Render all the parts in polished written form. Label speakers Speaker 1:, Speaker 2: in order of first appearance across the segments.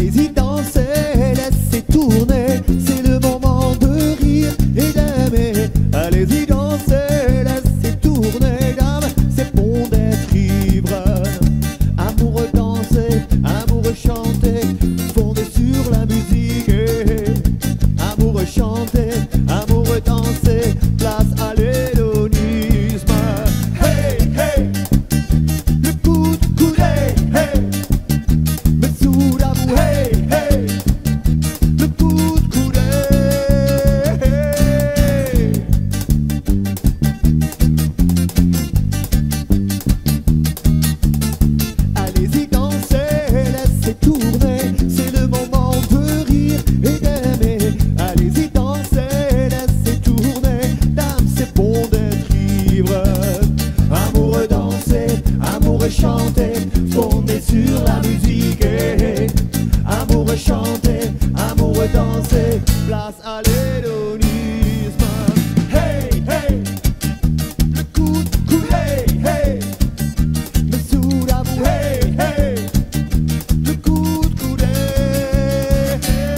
Speaker 1: Allez-y danser, laissez tourner, c'est le moment de rire et d'aimer. Allez-y danser, laissez tourner, dame, c'est bon d'être ivre. Amoureux danser, amoureux chanter, fondez sur la musique. Amoureux chanter, amoureux danser, place à l'hédonisme. Hey, hey, le coup de coudet, hey, mais sous la boue, hey, hey, le coup de coudet, hey. Allez-y danser, laissez tourner, c'est le moment de rire et d'aimer. Allez-y danser, laissez tourner, dame, c'est bon d'être ivre. Amoureux danser, amoureux chanter, fondez sur la musique. Amoureux chanter, amoureux danser, place à l'hédonisme. Hey, hey, le coup de coudet, hey, mais sous la boue, hey, hey, le coup de coudet, hey.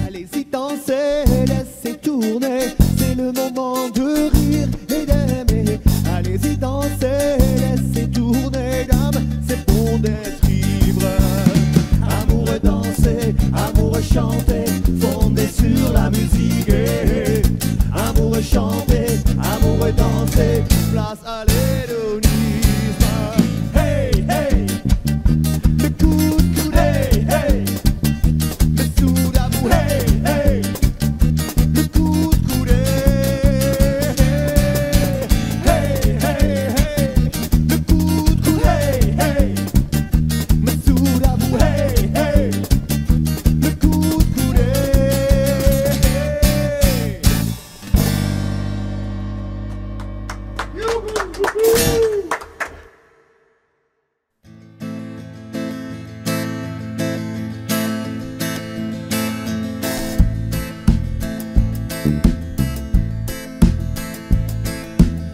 Speaker 1: Allez-y danser, laissez tourner, c'est le moment de rire et d'aimer. Allez-y danser, laissez tourner, dame, c'est bon d'être ivre. Amoureux danser, amoureux chanter, fondez sur la musique. Amoureux chanter, amoureux danser, place à l'hédonisme. Hey, hey, le coup de coudet, hey, mais sous la boue, hey, hey, le coup de coudet, hey, hey, hey, le coup de coudet, hey, mais sous la boue, hey, hey, le coup de coudet, hey.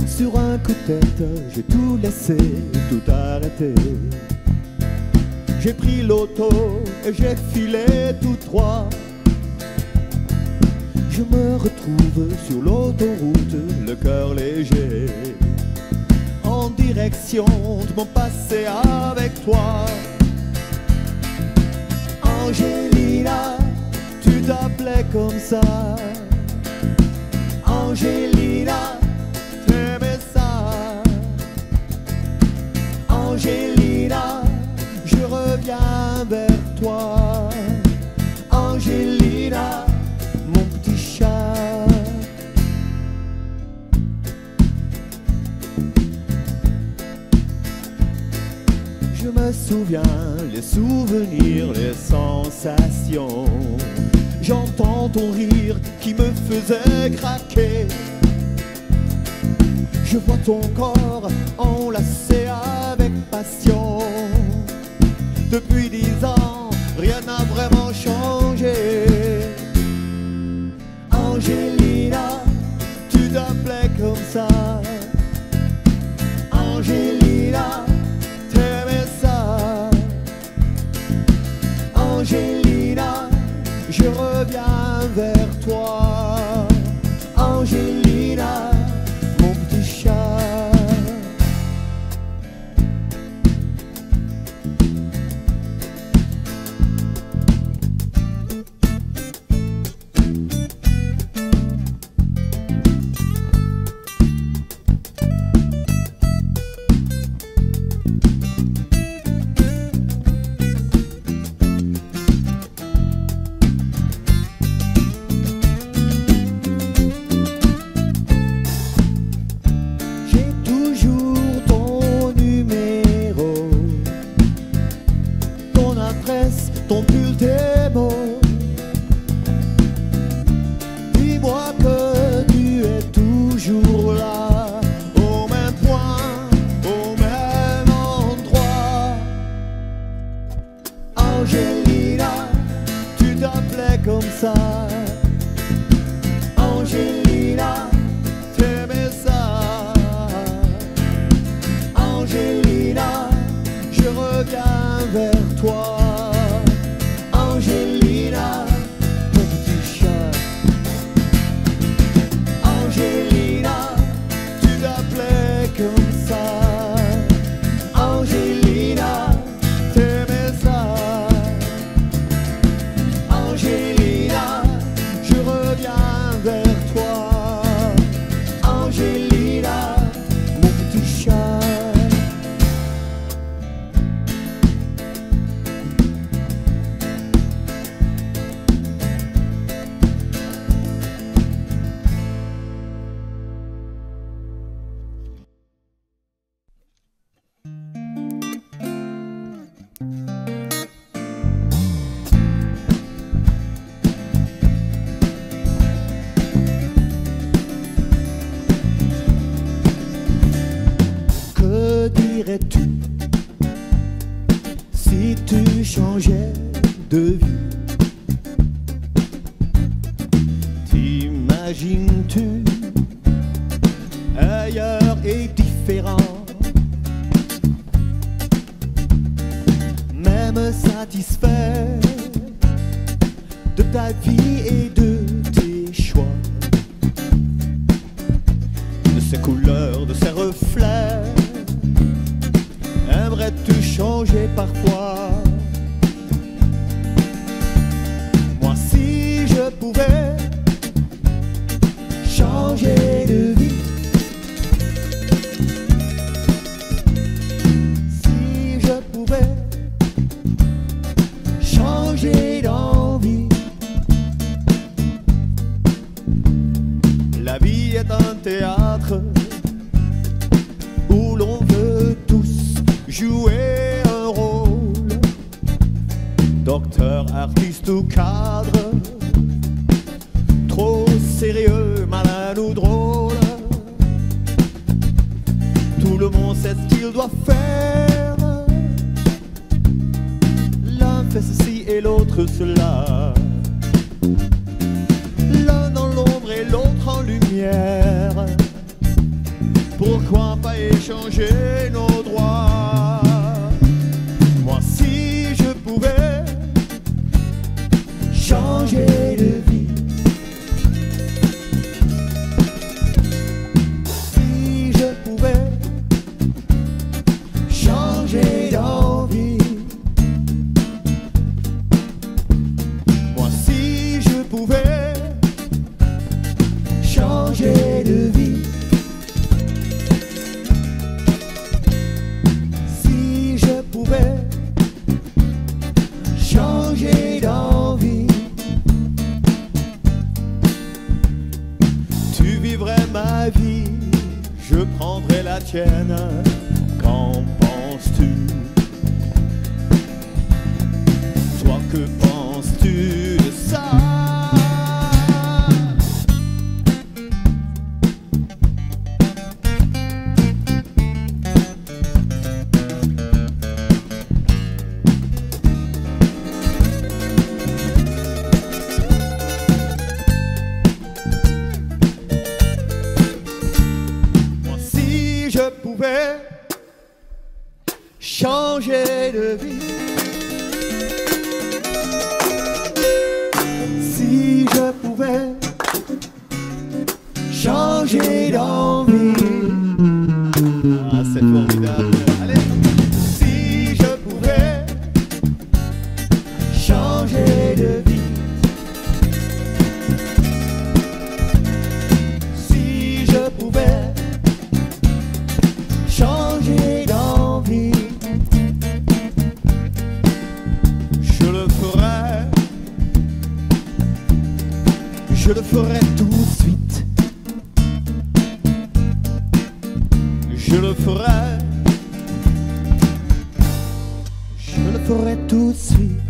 Speaker 1: Sur un coup de tête, j'ai tout laissé, tout arrêté. J'ai pris l'auto et j'ai filé tout droit. Je me retrouve sur l'autoroute, le cœur léger, en direction de mon passé avec toi. Angelina, tu t'appelais comme ça. Angelina, t'aimais ça. Angelina, je reviens vers toi. Angelina, mon petit chat. Je me souviens, les souvenirs, les sensations. J'entends ton rire qui me faisait craquer. Je vois ton corps enlacé avec passion. Depuis 10 ans, rien n'a vraiment changé. Angelina, tu t'appelais comme ça. Angelina, t'aimais ça. Angelina, je reviens vers toi. Angelina, mon petit chat. Ton pull, tes mots. Dis-moi que tu es toujours là, au même point, au même endroit. Angelina, tu t'appelais comme ça. ferais-tu si tu changeais de vie? T'imagines-tu ailleurs et différent, même satisfait de ta vie et de tes choix, de ses couleurs, de ses reflets? Aimerais-tu changer parfois? Moi, si je pouvais changer de vie, si je pouvais changer d'envie. La vie est un théâtre où l'on veut tous jouer un rôle, docteur, artiste ou cadre, trop sérieux, malin ou drôle. Tout le monde sait ce qu'il doit faire. L'un fait ceci et l'autre cela, l'un dans l'ombre et l'autre en lumière. Pourquoi pas échanger nos droits? Moi, si je pouvais changer de vie, si je pouvais changer d'envie, moi, si je pouvais changer de vie, si je pouvais changer d'envie, tu vivrais ma vie, je prendrais la tienne. Qu'en penses-tu? Toi, que penses-tu de ça? Je pouvais changer de vie, si je pouvais changer d'envie. Ah, c'est formidable. Allez. Si je pouvais changer de vie, si je pouvais changer d'envie, je le ferai, je le ferai tout de suite, je le ferai, je le ferai tout de suite.